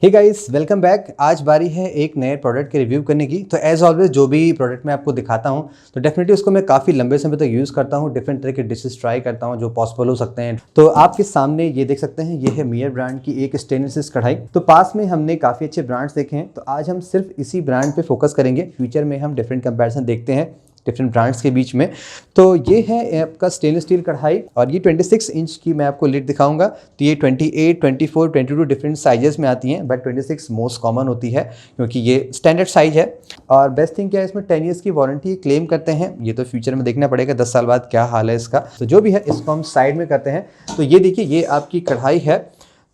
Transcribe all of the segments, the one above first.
Hey guys, welcome back. आज बारी है एक नए प्रोडक्ट के रिव्यू करने की। तो एज ऑलवेज जो भी प्रोडक्ट मैं आपको दिखाता हूं तो डेफिनेटली उसको मैं काफ़ी लंबे समय तक यूज़ करता हूं, डिफरेंट तरह के डिशेस ट्राई करता हूं जो पॉसिबल हो सकते हैं। तो आपके सामने ये देख सकते हैं, ये है मियर ब्रांड की एक स्टेनलेस कढ़ाई। तो पास में हमने काफ़ी अच्छे ब्रांड्स देखे हैं, तो आज हम सिर्फ इसी ब्रांड पर फोकस करेंगे। फ्यूचर में हम डिफरेंट कंपेरिजन देखते हैं डिफरेंट ब्रांड्स के बीच में। तो ये है आपका स्टेनलेस स्टील कढ़ाई और ये 26 इंच की मैं आपको लिड दिखाऊंगा। तो ये 28, 24, 22 डिफरेंट साइजेस में आती हैं, बट 26 मोस्ट कॉमन होती है क्योंकि ये स्टैंडर्ड साइज है। और बेस्ट थिंग क्या है, इसमें 10 ईयर्स की वारंटी क्लेम करते हैं। ये तो फ्यूचर में देखना पड़ेगा 10 साल बाद क्या हाल है इसका। तो जो भी है इसको हम साइड में करते हैं। तो ये देखिए, ये आपकी कढ़ाई है।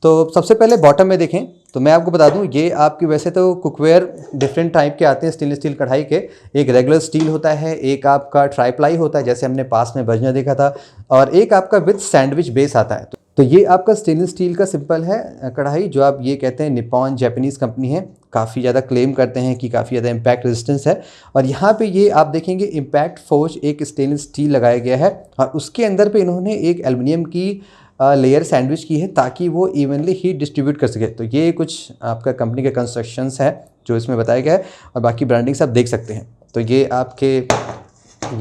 तो सबसे पहले बॉटम में देखें तो मैं आपको बता दूं, ये आपकी वैसे तो कुकवेयर डिफरेंट टाइप के आते हैं स्टेनलेस स्टील कढ़ाई के। एक रेगुलर स्टील होता है, एक आपका ट्राईप्लाई होता है जैसे हमने पास में बर्जनर देखा था, और एक आपका विद सैंडविच बेस आता है। तो ये आपका स्टेनलेस स्टील का सिंपल है कढ़ाई, जो आप ये कहते हैं निप्पॉन जापानीज़ कंपनी है। काफ़ी ज़्यादा क्लेम करते हैं कि काफ़ी ज़्यादा इम्पैक्ट रेजिस्टेंस है। और यहाँ पे ये आप देखेंगे इम्पैक्ट फोर्ज एक स्टेनलेस स्टील लगाया गया है और उसके अंदर पे इन्होंने एक एल्युमिनियम की लेयर सैंडविच की है ताकि वो इवनली हीट डिस्ट्रीब्यूट कर सके। तो ये कुछ आपका कंपनी के कंस्ट्रक्शंस है जो इसमें बताया गया है, और बाकी ब्रांडिंग्स आप देख सकते हैं। तो ये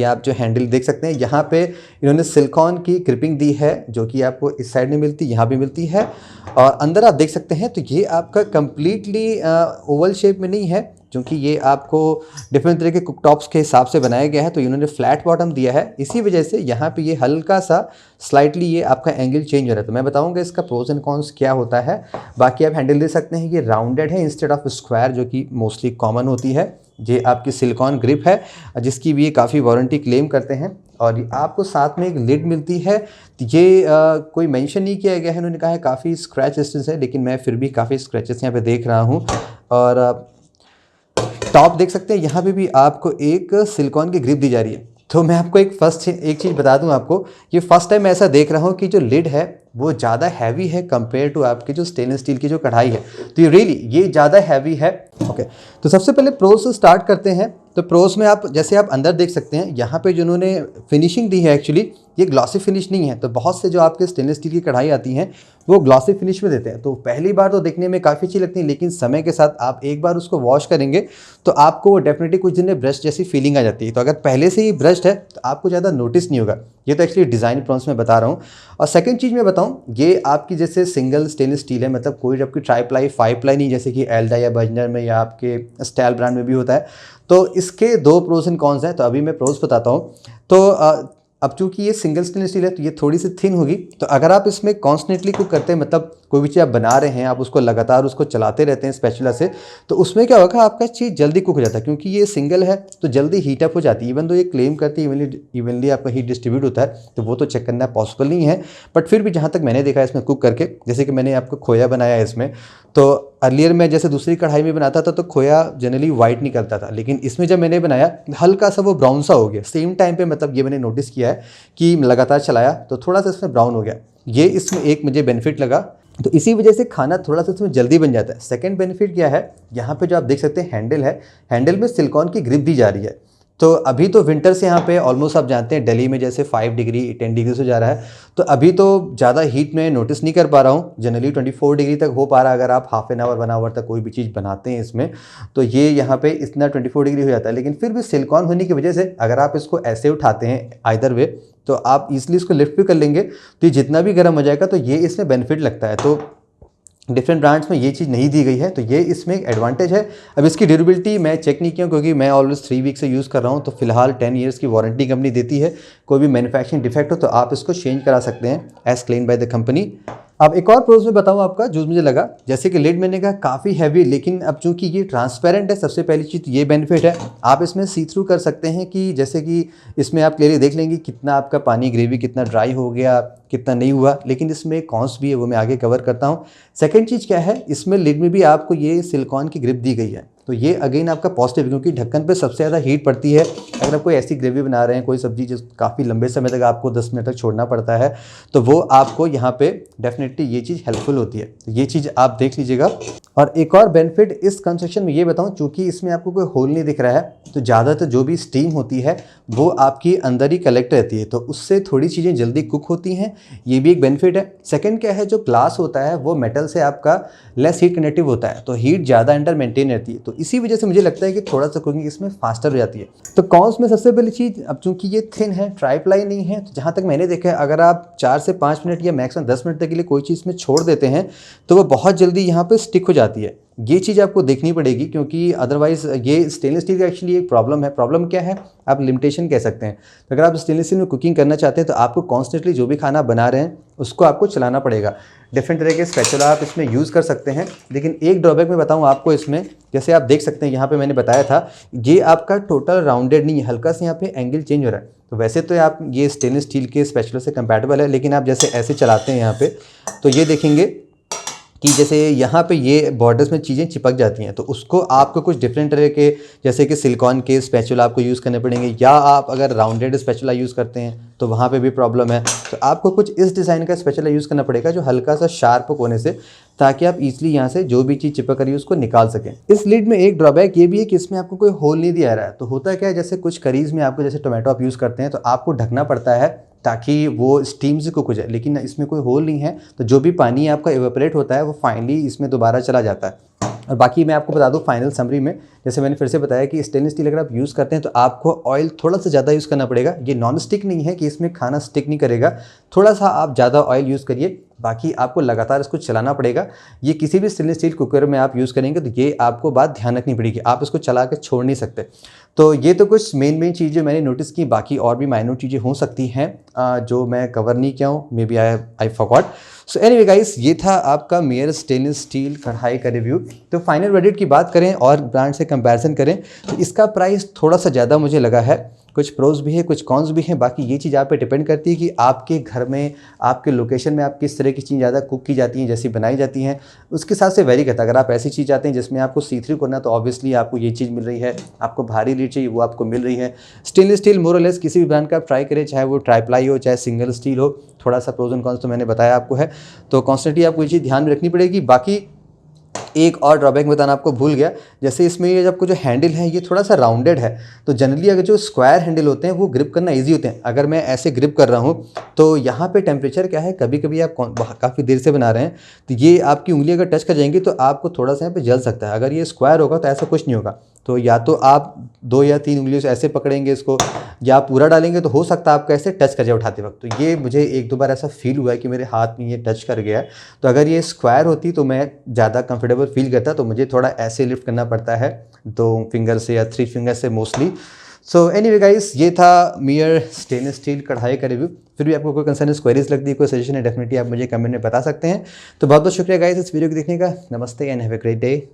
आप जो हैंडल देख सकते हैं, यहाँ पे इन्होंने सिलिकॉन की ग्रिपिंग दी है जो कि आपको इस साइड में मिलती है, यहाँ भी मिलती है। और अंदर आप देख सकते हैं, तो ये आपका कंप्लीटली ओवल शेप में नहीं है क्योंकि ये आपको डिफरेंट तरह के कुकटॉप्स के हिसाब से बनाया गया है। तो इन्होंने फ्लैट बॉटम दिया है, इसी वजह से यहाँ पे ये हल्का सा स्लाइटली ये आपका एंगल चेंज हो रहा है। तो मैं बताऊँगा इसका प्रोज एंड कॉन्स क्या होता है। बाकी आप हैंडल दे सकते हैं, ये राउंडेड है इंस्टेड ऑफ स्क्वायर जो कि मोस्टली कॉमन होती है। ये आपकी सिलिकॉन ग्रिप है जिसकी भी ये काफ़ी वारंटी क्लेम करते हैं। और आपको साथ में एक लिड मिलती है। ये कोई मेंशन नहीं किया गया है, उन्होंने कहा है काफ़ी स्क्रैच रेजिस्टेंस है, लेकिन मैं फिर भी काफ़ी स्क्रैचेस यहाँ पे देख रहा हूँ। और टॉप देख सकते हैं, यहाँ पे भी आपको एक सिलिकॉन की ग्रिप दी जा रही है। तो मैं आपको एक चीज़ बता दूं आपको, ये फर्स्ट टाइम मैं ऐसा देख रहा हूँ कि जो लिड है वो ज़्यादा हैवी है कंपेयर टू आपकी जो स्टेनलेस स्टील की जो कढ़ाई है। तो ये रियली ये ज़्यादा हैवी है। ओके, तो सबसे पहले प्रोस से स्टार्ट करते हैं। तो प्रोस में आप जैसे आप अंदर देख सकते हैं, यहाँ पे जिन्होंने फिनिशिंग दी है एक्चुअली ये ग्लॉसी फिनिश नहीं है। तो बहुत से जो आपके स्टेनलेस स्टील की कढ़ाई आती हैं वो ग्लॉसी फिनिश में देते हैं। तो पहली बार तो देखने में काफ़ी अच्छी लगती है, लेकिन समय के साथ आप एक बार उसको वॉश करेंगे तो आपको डेफिनेटली कुछ दिन में ब्रश जैसी फीलिंग आ जाती है। तो अगर पहले से ही ब्रश्ड है तो आपको ज़्यादा नोटिस नहीं होगा। ये तो एक्चुअली डिज़ाइन प्रॉन्स में बता रहा हूँ। और सेकंड चीज़ मैं बताऊँ, ये आपकी जैसे सिंगल स्टेनलेस स्टील है, मतलब कोई आपकी ट्राईप्लाई फाइव प्लाई नहीं जैसे कि एल्डा या बर्जनर में या आपके स्टाइल ब्रांड में भी होता है। तो इसके दो प्रोज एंड कॉन्स हैं। तो अभी मैं प्रोज बताता हूँ। तो अब चूंकि ये सिंगल स्टेनलेस स्टील है तो ये थोड़ी सी थिन होगी। तो अगर आप इसमें कॉन्स्टेंटली कुक करते हैं, मतलब कोई भी चीज़ आप बना रहे हैं, आप उसको लगातार उसको चलाते रहते हैं स्पैचुला से, तो उसमें क्या होगा, आपका चीज़ जल्दी कुक हो जाता है क्योंकि ये सिंगल है तो जल्दी हीट अप हो जाती है। इवन तो ये क्लेम करती है इवनली आपका हीट डिस्ट्रीब्यूट होता है, तो वो तो चेक करना पॉसिबल नहीं है। बट फिर भी जहाँ तक मैंने देखा है इसमें कुक करके, जैसे कि मैंने आपको खोया बनाया है इसमें, तो अर्लियर में जैसे दूसरी कढ़ाई में बनाता था तो खोया जनरली वाइट निकलता था, लेकिन इसमें जब मैंने बनाया हल्का सा वो ब्राउन सा हो गया सेम टाइम पे। मतलब ये मैंने नोटिस किया है कि लगातार चलाया तो थोड़ा सा इसमें ब्राउन हो गया। ये इसमें एक मुझे बेनिफिट लगा। तो इसी वजह से खाना थोड़ा सा इसमें जल्दी बन जाता है। सेकंड बेनिफिट क्या है, यहाँ पे जो आप देख सकते हैं हैंडल है, हैंडल में सिलिकॉन की ग्रिप दी जा रही है। तो अभी तो विंटर से यहाँ पे ऑलमोस्ट आप जानते हैं दिल्ली में जैसे 5 डिग्री 10 डिग्री से जा रहा है, तो अभी तो ज़्यादा हीट में नोटिस नहीं कर पा रहा हूँ। जनरली 24 डिग्री तक हो पा रहा है अगर आप हाफ एन आवर 1 आवर तक कोई भी चीज़ बनाते हैं इसमें। तो ये यहाँ पे इतना 24 डिग्री हो जाता है, लेकिन फिर भी सिलिकॉन होने की वजह से अगर आप इसको ऐसे उठाते हैं आइदर वे, तो आप इजीली इसको लिफ्ट भी कर लेंगे तो ये जितना भी गर्म हो जाएगा। तो ये इसमें बेनिफिट लगता है। तो डिफरेंट ब्रांड्स में ये चीज़ नहीं दी गई है, तो ये इसमें एक एडवांटेज है। अब इसकी ड्यूरेबिलिटी मैं चेक नहीं किया क्योंकि मैं ऑलवेज 3 वीक से यूज़ कर रहा हूँ। तो फिलहाल 10 ईयर्स की वारंटी कंपनी देती है। कोई भी मैन्युफैक्चरिंग डिफेक्ट हो तो आप इसको चेंज करा सकते हैं as claim by the company. अब एक और प्रोज में बताऊँ आपका जो मुझे लगा, जैसे कि लिड मैंने कहा काफ़ी हैवी, लेकिन अब चूंकि ये ट्रांसपेरेंट है, सबसे पहली चीज़ ये बेनिफिट है, आप इसमें सी थ्रू कर सकते हैं कि जैसे कि इसमें आप क्लियरली देख लेंगे कितना आपका पानी ग्रेवी कितना ड्राई हो गया कितना नहीं हुआ। लेकिन इसमें कॉन्स भी है, वो मैं आगे कवर करता हूँ। सेकेंड चीज़ क्या है, इसमें लिड में भी आपको ये सिलिकॉन की ग्रिप दी गई है। तो ये अगेन आपका पॉजिटिव, क्योंकि ढक्कन पे सबसे ज़्यादा हीट पड़ती है। अगर आप कोई ऐसी ग्रेवी बना रहे हैं, कोई सब्जी जो काफ़ी लंबे समय तक आपको 10 मिनट तक छोड़ना पड़ता है, तो वो आपको यहाँ पे डेफिनेटली ये चीज़ हेल्पफुल होती है। तो ये चीज़ आप देख लीजिएगा। और एक और बेनिफिट इस कंस्ट्रक्शन में ये बताऊँ, चूँकि इसमें आपको कोई होल नहीं दिख रहा है, तो ज़्यादातर जो भी स्टीम होती है वो आपकी अंदर ही कलेक्ट रहती है, तो उससे थोड़ी चीज़ें जल्दी कुक होती हैं। ये भी एक बेनिफिट है। सेकंड क्या है, जो ग्लास होता है वो मेटल से आपका लेस हीट कंडक्टिव होता है, तो हीट ज़्यादा अंडर मेंटेन रहती है, तो इसी वजह से मुझे लगता है कि थोड़ा सा कुकिंग इसमें फास्टर हो जाती है। तो कॉन्स में सबसे पहली चीज़, अब चूंकि ये थिन है, ट्राईप्लाई नहीं है, तो जहाँ तक मैंने देखा है अगर आप 4 से 5 मिनट या मैक्सिमम 10 मिनट तक के लिए कोई चीज़ में छोड़ देते हैं तो वो बहुत जल्दी यहाँ पर स्टिक हो जाती है। ये चीज़ आपको देखनी पड़ेगी, क्योंकि अदरवाइज़ ये स्टेनलेस स्टील का एक्चुअली एक प्रॉब्लम है। प्रॉब्लम क्या है, आप लिमिटेशन कह सकते हैं। तो अगर आप स्टेनलेस स्टील में कुकिंग करना चाहते हैं तो आपको कॉन्स्टेंटली जो भी खाना बना रहे हैं उसको आपको चलाना पड़ेगा। डिफरेंट तरह के स्पैचुला आप इसमें यूज़ कर सकते हैं, लेकिन एक ड्रॉबैक मैं बताऊँ आपको इसमें, जैसे आप देख सकते हैं यहाँ पे मैंने बताया था, ये आपका टोटल राउंडेड नहीं है, हल्का सा यहाँ पे एंगल चेंज हो रहा है। तो वैसे तो आप ये स्टेनलेस स्टील के स्पैचुला से कंपैटिबल है, लेकिन आप जैसे ऐसे चलाते हैं यहाँ पे, तो ये देखेंगे कि जैसे यहाँ पे ये बॉर्डर्स में चीज़ें चिपक जाती हैं, तो उसको आपको कुछ डिफरेंट तरह के, जैसे कि सिलिकॉन के स्पैचुला आपको यूज़ करने पड़ेंगे, या आप अगर राउंडेड स्पैचुला यूज़ करते हैं तो वहाँ पे भी प्रॉब्लम है। तो आपको कुछ इस डिज़ाइन का स्पैचुला यूज़ करना पड़ेगा जो हल्का सा शार्प होने से, ताकि आप इजीली यहाँ से जो भी चीज़ चिपक रही है उसको निकाल सकें। इस लिड में एक ड्रॉबैक ये भी है कि इसमें आपको कोई होल नहीं दिया रहा है। तो होता क्या है, जैसे कुछ करीज़ में आपको, जैसे टोमेटो आप यूज़ करते हैं तो आपको ढकना पड़ता है ताकि वो स्टीम से कुक हो जाए, लेकिन इसमें कोई होल नहीं है, तो जो भी पानी आपका इवेपोरेट होता है वो फाइनली इसमें दोबारा चला जाता है। और बाकी मैं आपको बता दूं फाइनल समरी में, जैसे मैंने फिर से बताया कि स्टेनलेस स्टील अगर आप यूज़ करते हैं तो आपको ऑयल थोड़ा सा ज़्यादा यूज़ करना पड़ेगा। ये नॉन स्टिक नहीं है कि इसमें खाना स्टिक नहीं करेगा, थोड़ा सा आप ज़्यादा ऑयल यूज़ करिए, बाकी आपको लगातार इसको चलाना पड़ेगा। ये किसी भी स्टेनलेस स्टील कुकर में आप यूज़ करेंगे तो ये आपको बात ध्यान रखनी पड़ेगी, आप इसको चला के छोड़ नहीं सकते। तो ये तो कुछ मेन चीज़ें मैंने नोटिस की, बाकी और भी माइनर चीज़ें हो सकती हैं जो मैं कवर नहीं किया हूँ, maybe I forgot. So anyway guys, ये था आपका मेयर स्टेनलेस स्टील कढ़ाई का रिव्यू। तो फाइनल वर्डिक्ट की बात करें और ब्रांड से कंपैरिजन करें तो इसका प्राइस थोड़ा सा ज़्यादा मुझे लगा है। कुछ प्रोज भी है, कुछ कॉन्स भी हैं, बाकी ये चीज़ आप पे डिपेंड करती है कि आपके घर में, आपके लोकेशन में आप किस तरह की चीज़ ज़्यादा कुक की जाती हैं, जैसी बनाई जाती हैं, उसके हिसाब से वेरी करता है। अगर आप ऐसी चीज़ चाहते हैं जिसमें आपको सी थ्रू करना, तो ऑब्वियसली आपको ये चीज़ मिल रही है। आपको भारी लीड चाहिए, वो आपको मिल रही है। स्टेनलेस स्टील मोर और लेस किसी भी ब्रांड का आप ट्राई करें, चाहे वो ट्राईप्लाई हो चाहे सिंगल स्टील हो, थोड़ा सा प्रोज एंड कॉन्स तो मैंने बताया आपको है। तो कॉन्स्टेंटली आपको ये चीज़ ध्यान में रखनी पड़ेगी। बाकी एक और ड्रॉबैक बताना आपको भूल गया, जैसे इसमें ये आपको जो हैंडल है ये थोड़ा सा राउंडेड है, तो जनरली अगर जो स्क्वायर हैंडल होते हैं वो ग्रिप करना इजी होते हैं। अगर मैं ऐसे ग्रिप कर रहा हूँ तो यहाँ पे टेम्परेचर क्या है, कभी कभी आप काफ़ी देर से बना रहे हैं तो ये आपकी उंगली अगर टच कर जाएंगी तो आपको थोड़ा सा यहाँ पे जल सकता है। अगर ये स्क्वायर होगा तो ऐसा कुछ नहीं होगा, तो या तो आप 2 या 3 उंगलियों से ऐसे पकड़ेंगे इसको, या पूरा डालेंगे तो हो सकता है आपको ऐसे टच कर जाए उठाते वक्त। तो ये मुझे 1-2 बार ऐसा फील हुआ है कि मेरे हाथ में ये टच कर गया है। तो अगर ये स्क्वायर होती तो मैं ज़्यादा कंफर्टेबल फील करता, तो मुझे थोड़ा ऐसे लिफ्ट करना पड़ता है 2 फिंगर से या 3 फिंगर से मोस्टली। सो एनीवे गाइस, ये था मेयर स्टेनलेस स्टील कढ़ाई का रिव्यू। फिर भी आपको कोई कंसर्न, क्वेरीज लगती है, कोई सजेशन है, डेफिनेटली आप मुझे कमेंट में बता सकते हैं। तो बहुत बहुत शुक्रिया गाइस इस वीडियो को देखने का। नमस्ते and have a great day.